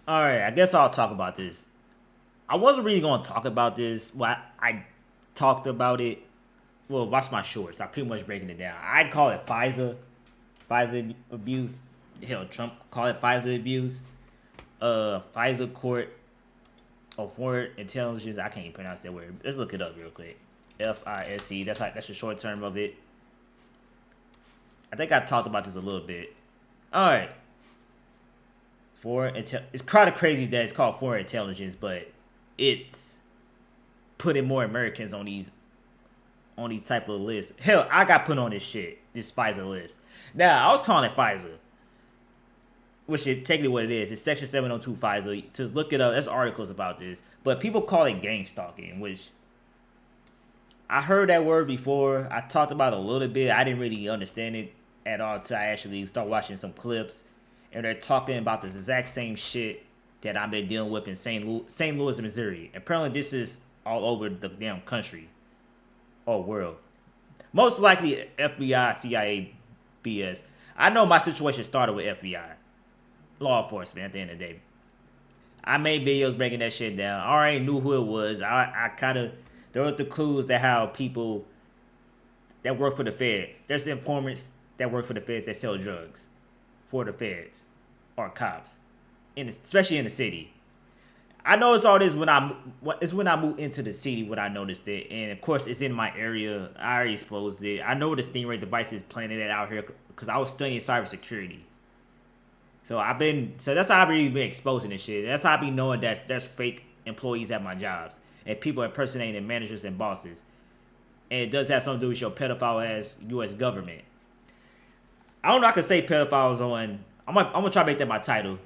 All right, I guess I'll talk about this. I wasn't really going to talk about this. Well, I talked about it. Well, watch my shorts. I pretty much breaking it down. I'd call it FISA abuse. Hell, Trump call it FISA abuse. FISA court or foreign intelligence. I can't even pronounce that word. Let's look it up real quick. FISC. That's the short term of it. I think I talked about this a little bit. All right, it's kind of crazy that it's called foreign intelligence, but it's putting more Americans on these type of lists. Hell, I got put on this FISA list. Now I was calling it FISA, which is technically what it is. It's Section 702 FISA. Just look it up. There's articles about this, but people call it gangstalking, which I heard that word before. I talked about it a little bit. I didn't really understand it at all until I actually start watching some clips, and they're talking about this exact same shit that I've been dealing with in St. Louis, Missouri. Apparently, this is all over the damn country or world. Most likely FBI, CIA, BS. I know my situation started with FBI, law enforcement. At the end of the day, I made videos breaking that shit down. I already knew who it was. I kind of there was the clues that how people that work for the feds. There's informants that work for the feds that sell drugs for the feds or cops, especially in the city. I noticed all this when I moved into the city when I noticed it, and of course it's in my area. I already exposed it. I know the Stingray devices planted it out here because I was studying cybersecurity. So that's how I've really been exposing this shit. That's how I be knowing that there's fake employees at my jobs and people impersonating managers and bosses. And it does have something to do with your pedophile ass U.S. government. I don't know. I can say pedophiles on. I'm gonna try to make that my title.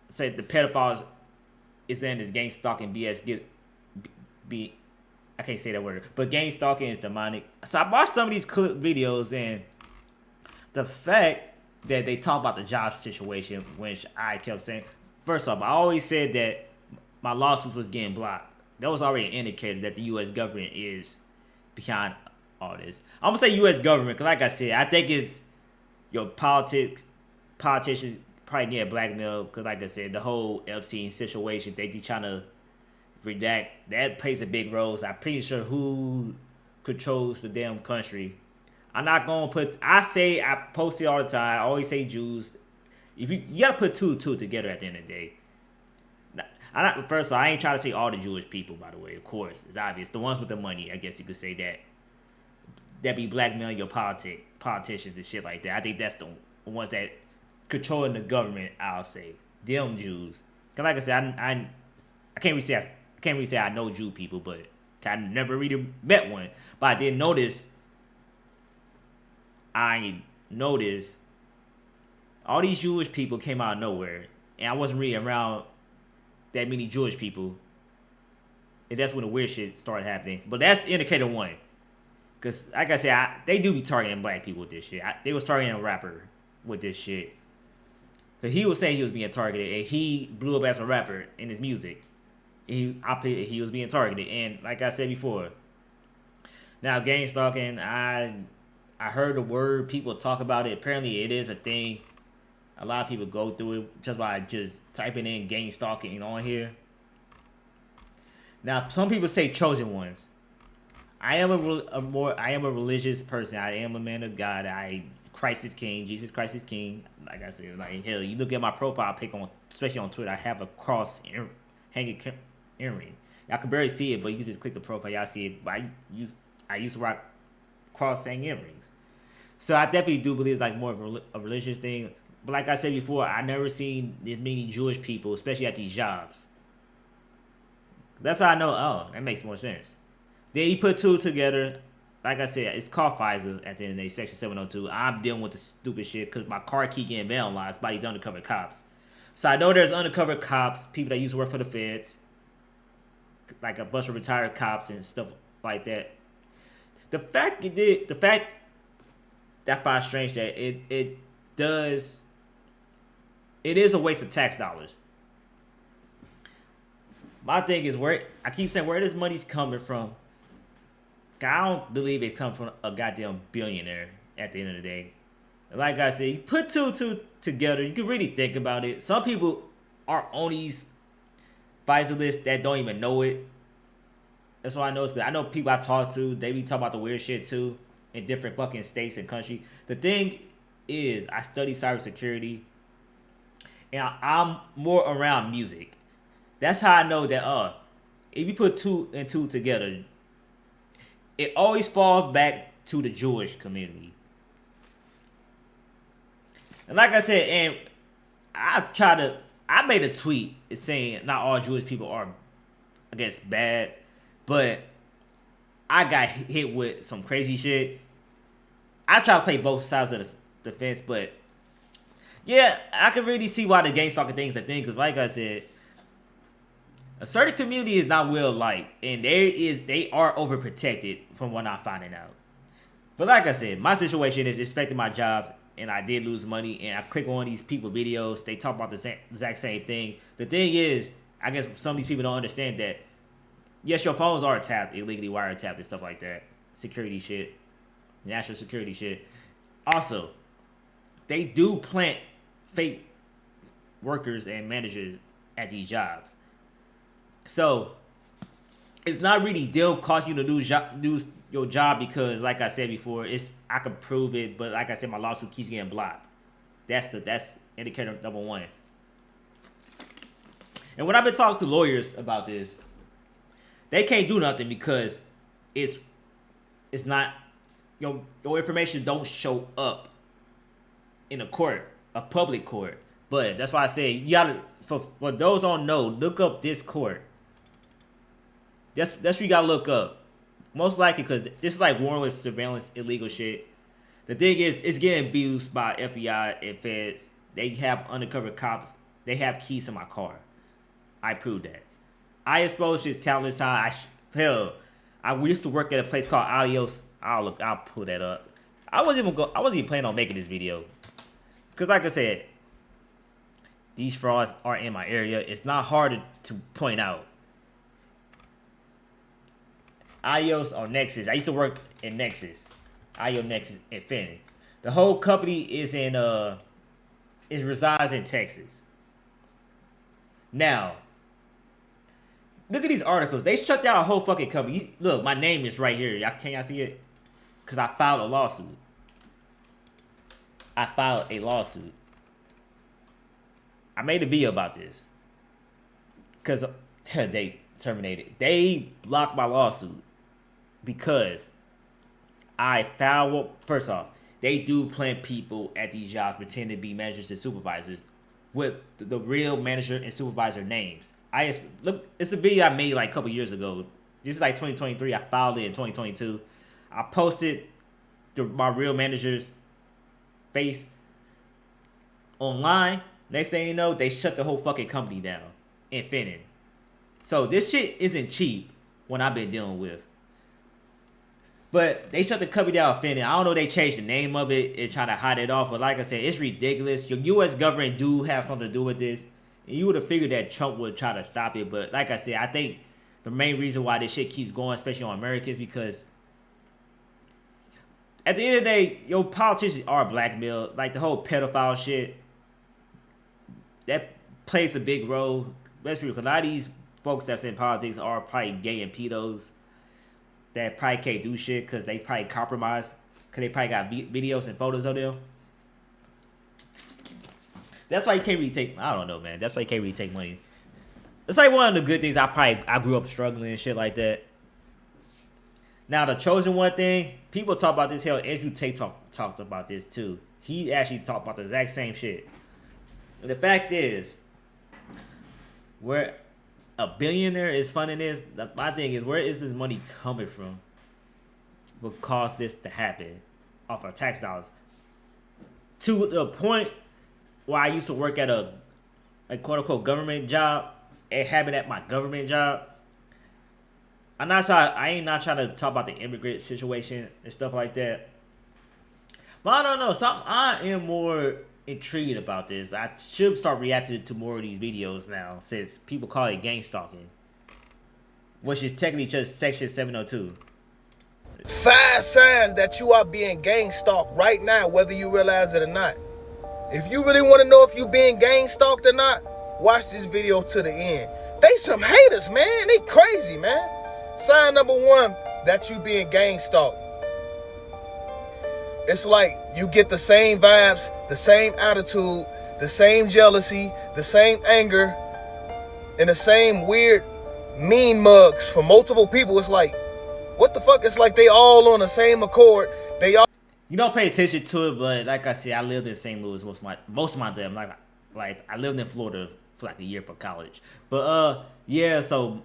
Say the pedophiles is then this gang stalking BS be I can't say that word, but gang stalking is demonic. So I watched some of these clip videos and the fact that they talk about the job situation, which I kept saying. First off, I always said that my lawsuits was getting blocked. That was already an indicator that the U.S. government is behind all this. I'm gonna say U.S. government because, like I said, I think it's your politicians probably get blackmailed because, like I said, the whole Epstein situation, they be trying to redact. That plays a big role. So I'm pretty sure who controls the damn country. I'm not gonna put. I post it all the time. I always say Jews. If you gotta put two together at the end of the day. First of all, I ain't trying to say all the Jewish people. By the way, of course, it's obvious. The ones with the money, I guess you could say that be blackmailing your politicians and shit like that. I think that's the ones that controlling the government. I'll say them Jews. Cause like I said, I can't really say I know Jew people, but I never really met one. But I did notice. I noticed all these Jewish people came out of nowhere, and I wasn't really around that many Jewish people, and that's when the weird shit started happening. But that's indicator one, because like I said, they do be targeting black people with this shit. They was targeting a rapper with this shit, because he was saying he was being targeted, and he blew up as a rapper in his music. He was being targeted, and like I said before, now gang stalking, I heard the word, people talk about it. Apparently, it is a thing. A lot of people go through it just by just typing in gang stalking on here. Now, some people say chosen ones. I am I am a religious person. I am a man of God. Christ is King. Jesus Christ is King. Like I said, like hell, you look at my profile pic on, especially on Twitter. I have a cross hanging earring. Y'all can barely see it, but you can just click the profile. Y'all see it. But I used to rock cross hanging earrings. So I definitely do believe it's like more of a religious thing. But like I said before, I never seen this many Jewish people, especially at these jobs. That's how I know. Oh, that makes more sense. Then you put two together. Like I said, it's called FISA at the end of the day, Section 702. I'm dealing with the stupid shit because my car keep getting vandalized by these undercover cops. So I know there's undercover cops, people that used to work for the feds, like a bunch of retired cops and stuff like that. The fact that I find strange that it is a waste of tax dollars. My thing is I keep saying where this money's coming from. I don't believe it comes from a goddamn billionaire at the end of the day. Like I said, you put two together, you can really think about it. Some people are on these FISA lists that don't even know it. That's why I know it's good. I know people I talk to, they be talking about the weird shit too in different fucking states and country. The thing is, I study cybersecurity, and I'm more around music. That's how I know that if you put two and two together, it always falls back to the Jewish community. And like I said, and I made a tweet saying not all Jewish people are, I guess, bad, but I got hit with some crazy shit. I try to play both sides of the fence, but yeah, I can really see why the Gangstalking thing is a thing, because like I said, a certain community is not well liked, and they are overprotected from what I'm finding out. But like I said, my situation is expecting my jobs, and I did lose money, and I click on these people videos, they talk about the exact same thing. The thing is, I guess some of these people don't understand that, yes, your phones are tapped, illegally wiretapped and stuff like that. Security shit. National security shit. Also, they do plant fake workers and managers at these jobs. So, it's not really they'll cost you to lose your job because, like I said before, I can prove it, but like I said, my lawsuit keeps getting blocked. That's indicator number one. And when I've been talking to lawyers about this, they can't do nothing because it's not your information don't show up in a public court. But that's why I say you gotta for those who don't know, look up this court. That's what you gotta look up. Most likely because this is like warrantless surveillance, illegal shit. The thing is, it's getting abused by FBI and feds. They have undercover cops. They have keys to my car. I proved that. I exposed this countless times. I used to work at a place called Adios. I'll pull that up. I wasn't even planning on making this video, cause like I said, these frauds are in my area. It's not hard to point out. Adios or Nexus. I used to work in Nexus. Adios Nexus Infinity. The whole company is it resides in Texas. Now, look at these articles. They shut down a whole fucking company. Look, my name is right here. Can y'all see it? Because I filed a lawsuit. I made a video about this. Because they terminated. They blocked my lawsuit. Because I found, well, first off, they do plant people at these jobs pretending to be managers and supervisors with the real manager and supervisor names. Look, it's a video I made like a couple years ago. This is like 2023. I filed it in 2022. I posted my real manager's face online. Next thing you know, they shut the whole fucking company down. Infinite. So this shit isn't cheap when I've been dealing with. But they shut the company down Infinite. I don't know if they changed the name of it and trying to hide it off. But like I said, it's ridiculous. Your U.S. government do have something to do with this. And you would have figured that Trump would try to stop it. But like I said, I think the main reason why this shit keeps going, especially on Americans, because at the end of the day, your politicians are blackmailed. Like the whole pedophile shit, that plays a big role. Let's be real, because a lot of these folks that's in politics are probably gay and pedos that probably can't do shit because they probably compromise. Because they probably got videos and photos of them. That's why you can't really take, I don't know, man. That's why you can't really take money. It's like one of the good things. I grew up struggling and shit like that. Now, the chosen one thing, people talk about this. Hell, Andrew Tate talked about this too. He actually talked about the exact same shit. And the fact is, where a billionaire is funding this, my thing is, where is this money coming from? What caused this to happen off our tax dollars? To the point where I used to work at a quote unquote government job and having at my government job. I ain't not trying to talk about the immigrant situation and stuff like that. But I don't know. I am more intrigued about this. I should start reacting to more of these videos now, since people call it gangstalking, which is technically just Section 702. 5 signs that you are being gang-stalked right now, whether you realize it or not. If you really want to know if you're being gang-stalked or not, watch this video to the end. They some haters, man. They crazy, man. Sign number 1 that you being gang stalked. It's like you get the same vibes, the same attitude, the same jealousy, the same anger, and the same weird mean mugs from multiple people. It's like, what the fuck? It's like they all on the same accord. They all. You don't pay attention to it, but like I said, I lived in St. Louis most of my time. Like I lived in Florida for like a year for college. But yeah, so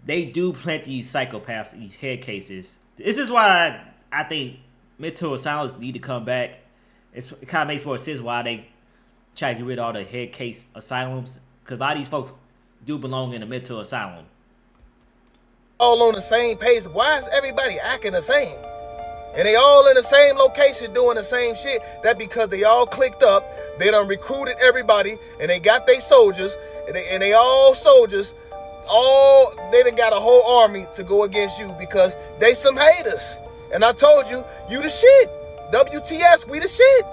they do plant these psychopaths, these head cases. This is why I think mental asylums need to come back. It kind of makes more sense why they try to get rid of all the head case asylums, because a lot of these folks do belong in a mental asylum. All on the same page. Why is everybody acting the same? And they all in the same location doing the same shit. That because they all clicked up, they done recruited everybody, and they got their soldiers, and they all soldiers, they done got a whole army to go against you because they some haters. And I told you, you the shit. WTS, we the shit.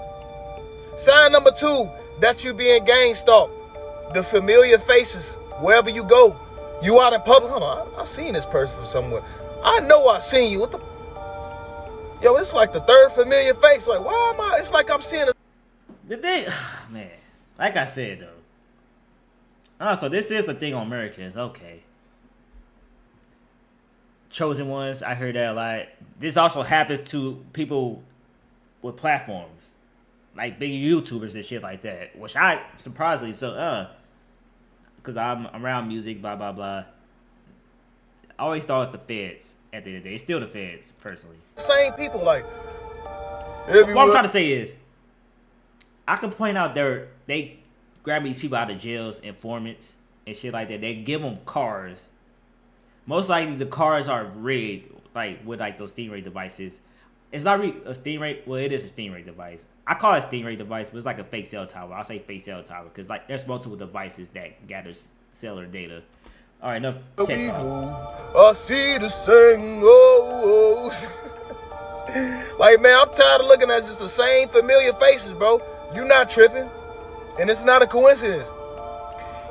Sign number 2, that you being gang stalked. The familiar faces, wherever you go. You out in public. Hold on, I seen this person from somewhere. I know I seen you. What the? Yo, it's like the 3rd familiar face. Like, why am I? It's like I'm seeing a. The thing, man, like I said though. So this is a thing on Americans. Okay. Chosen ones, I heard that a lot. This also happens to people with platforms, like big YouTubers and shit like that. Which I surprisingly because I'm around music, blah blah blah. I always thought it's the feds. At the end of the day, it's still the feds, personally. Same people, like. What I'm trying to say is, I can point out they grab these people out of jails, informants and shit like that. They give them cars. Most likely the cars are rigged, like with like those Stingray devices. It's not really a Stingray. Well, it is a Stingray device. I call it a Stingray device, but it's like a fake cell tower. I'll say fake cell tower because like there's multiple devices that gathers cellular data. All right, enough tech talk. I see the same. Oh. Like, man, I'm tired of looking at just the same familiar faces, bro. You not tripping, and it's not a coincidence.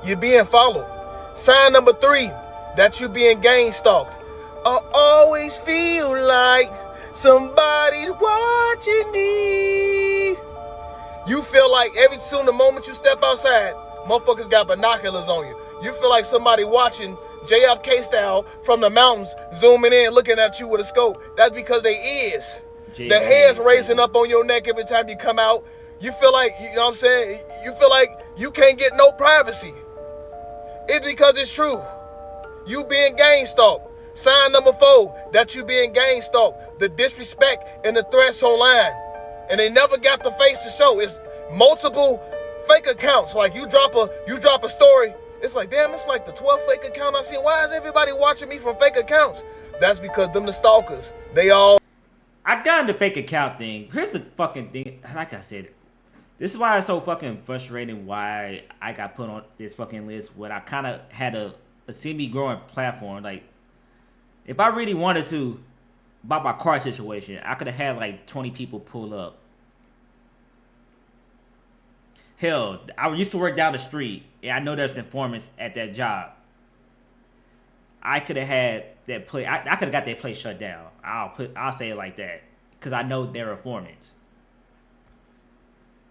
You're being followed. Sign number 3, that you being gang stalked. I always feel like somebody's watching me. You feel like the moment you step outside, motherfuckers got binoculars on you. You feel like somebody watching JFK style from the mountains, zooming in, looking at you with a scope. That's because they is. The hair's raising up on your neck every time you come out. You feel like, you know what I'm saying? You feel like you can't get no privacy. It's because it's true. You being gang stalked. Sign number 4, that you being gang stalked. The disrespect and the threats online. And they never got the face to show. It's multiple fake accounts. Like you drop a story. It's like, damn, it's like the 12th fake account I see. Why is everybody watching me from fake accounts? That's because them the stalkers. They all. I got the fake account thing. Here's the fucking thing. Like I said, this is why it's so fucking frustrating why I got put on this fucking list when I kind of had a semi-growing platform. Like, if I really wanted to, about my car situation, I could have had like 20 people pull up. Hell, I used to work down the street, and I know there's informants at that job. I could have had that place. I could have got that place shut down. I'll say it like that, because I know they're informants.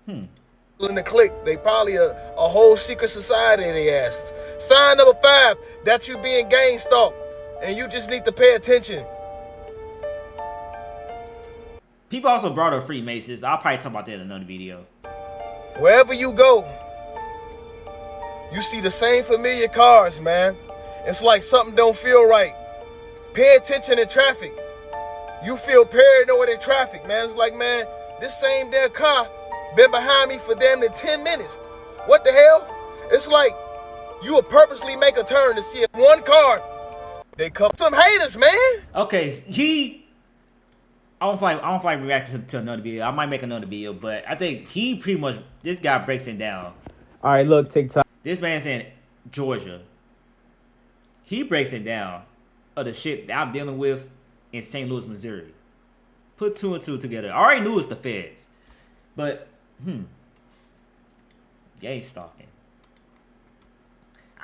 In the clique, they probably a whole secret society in their asses. Sign number 5, that you being gang stalked, and you just need to pay attention. People also brought up Freemasons. I'll probably talk about that in another video. Wherever you go, you see the same familiar cars, man. It's like something don't feel right. Pay attention in traffic. You feel paranoid in traffic, man. It's like, man, this same damn car been behind me for damn near 10 minutes. What the hell? It's like you will purposely make a turn to see if one car, they come. Some haters, man. Okay, I don't feel like reacting to another video. I might make another video, but I think he pretty much, this guy breaks it down. All right, look, TikTok. This man's in Georgia. He breaks it down of the shit that I'm dealing with in St. Louis, Missouri. Put 2 and 2 together. I already knew it's the feds, but gang stalking.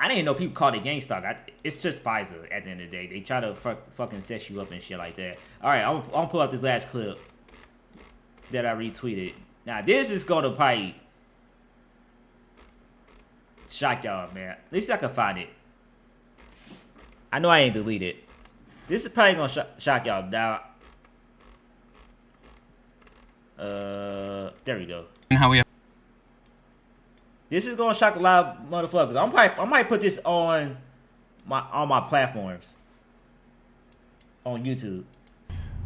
I didn't know people called it gang stalk. It's just FISA at the end of the day. They try to fucking set you up and shit like that. All right, I'm gonna pull out this last clip that I retweeted. Now this is gonna probably shock y'all, man. At least I can find it. I know I ain't deleted. This is probably gonna shock y'all. Now, there we go. And how we have. This is gonna shock a lot of motherfuckers. I might put this on my platforms on YouTube.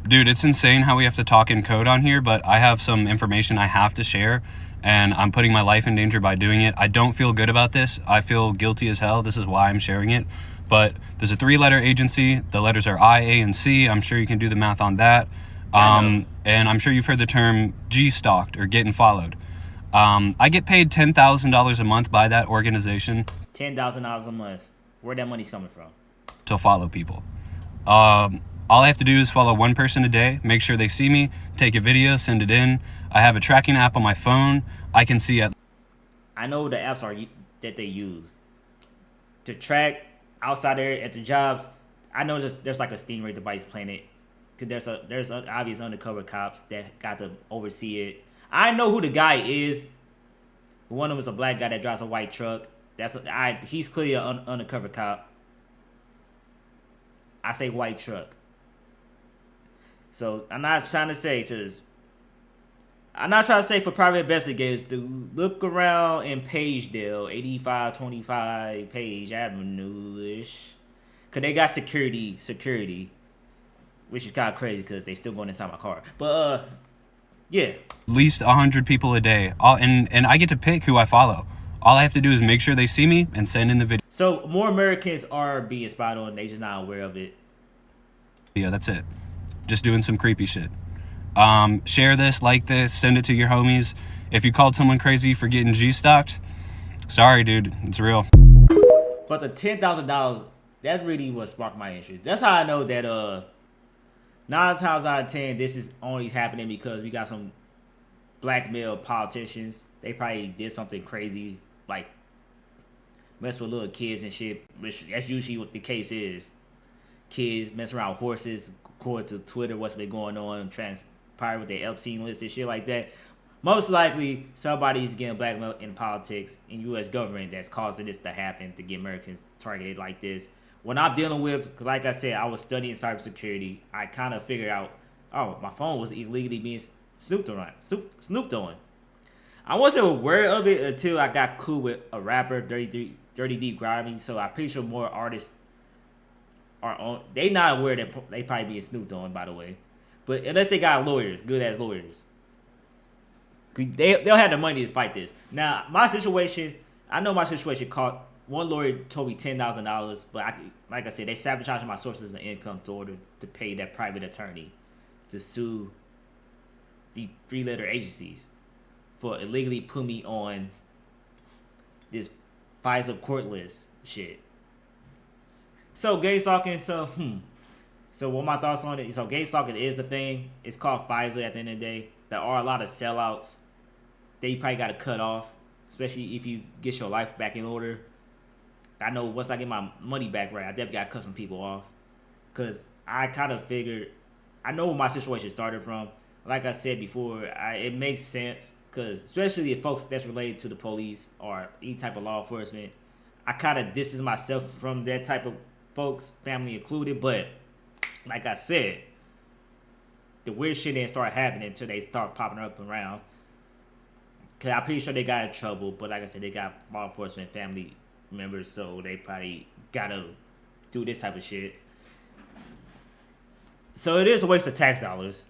Dude, it's insane how we have to talk in code on here, but I have some information I have to share, and I'm putting my life in danger by doing it. I don't feel good about this. I feel guilty as hell. This is why I'm sharing it. But there's a 3-letter agency. The letters are I, A, and C. I'm sure you can do the math on that. And I'm sure you've heard the term G-stalked or getting followed. I get paid $10,000 a month by that organization. $10,000 a month. Where that money's coming from? To follow people. All I have to do is follow one person a day, make sure they see me, take a video, send it in. I have a tracking app on my phone. I can see it. I know the apps are that they use to track outside there at the jobs. I know there's like a Stingray device Planet. Cause there's obvious undercover cops that got to oversee it. I know who the guy is. One of them is a black guy that drives a white truck. He's clearly an undercover cop. I say white truck. So I'm not trying to say for private investigators to look around in Pagedale, 8525 Page Avenue-ish. Cause they got security, which is kind of crazy because they still going inside my car. But yeah. At least 100 people a day. And I get to pick who I follow. All I have to do is make sure they see me and send in the video. So more Americans are being spied on. They just not aware of it. Yeah, that's it. Just doing some creepy shit. Share this, like this, send it to your homies. If you called someone crazy for getting G-stalked, sorry, dude, it's real. But the $10,000, that really what sparked my interest. That's how I know that 9 times out of 10, this is only happening because we got some black male politicians. They probably did something crazy, like mess with little kids and shit, which that's usually what the case is. Kids mess around with horses, according to Twitter, what's been going on, transpired with their Epstein list and shit like that. Most likely, somebody's getting blackmailed in politics in U.S. government that's causing this to happen, to get Americans targeted like this. What I'm dealing with, because like I said, I was studying cybersecurity, I kind of figured out, oh, my phone was illegally being snooped on. I wasn't aware of it until I got cool with a rapper, Dirty Deep Grimy, so I'm pretty sure more artists are on. They not aware that they probably being snooped on, by the way. But unless they got lawyers, good ass lawyers, they'll have the money to fight this. Now, my situation, I know my situation caught. One lawyer told me $10,000, but like I said, they sabotaged my sources of income in order to pay that private attorney to sue the 3-letter agencies for illegally put me on this FISA court list shit. So Gangstalking, so what my thoughts on it? So Gangstalking is a thing. It's called FISA at the end of the day. There are a lot of sellouts that you probably got to cut off, especially if you get your life back in order. I know once I get my money back right, I definitely got to cut some people off. Because I kind of figured, I know where my situation started from. Like I said before, it makes sense. Because especially if folks that's related to the police or any type of law enforcement, I kind of distance myself from that type of folks, family included. But like I said, the weird shit didn't start happening until they start popping up around. Because I'm pretty sure they got in trouble. But like I said, they got law enforcement family members, so they probably gotta do this type of shit. So it is a waste of tax dollars.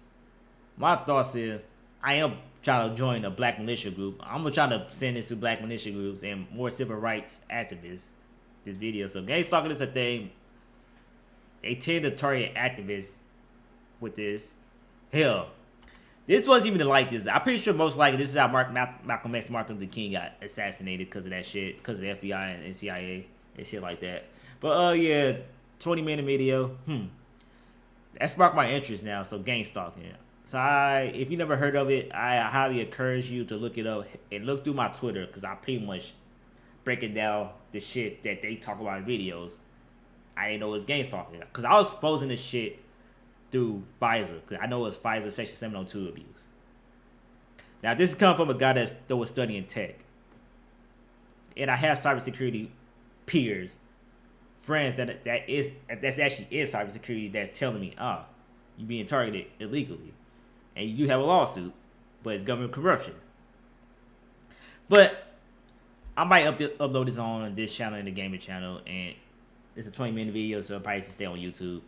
My thoughts is I am trying to join a black militia group. I'm gonna try to send this to black militia groups and more civil rights activists. This video. So Gangstalking is a thing. They tend to target activists with this. Hell, this wasn't even like this. I'm pretty sure most likely this is how Malcolm X, Martin Luther King got assassinated because of that shit, because of the FBI and CIA and shit like that. But yeah, 20-minute video. That sparked my interest now. So Gangstalking. So if you never heard of it, I highly encourage you to look it up and look through my Twitter, because I pretty much breaking down the shit that they talk about in videos, I didn't know it was Gangstalking. Because I was exposing this shit through FISA. Because I know it was FISA Section 702 abuse. Now, this is coming from a guy that was studying tech. And I have cybersecurity peers, friends that's actually in cybersecurity that's telling me, you being targeted illegally. And you do have a lawsuit, but it's government corruption. But I might upload this on this channel and the gaming channel, and it's a 20-minute video, so it probably should stay on YouTube.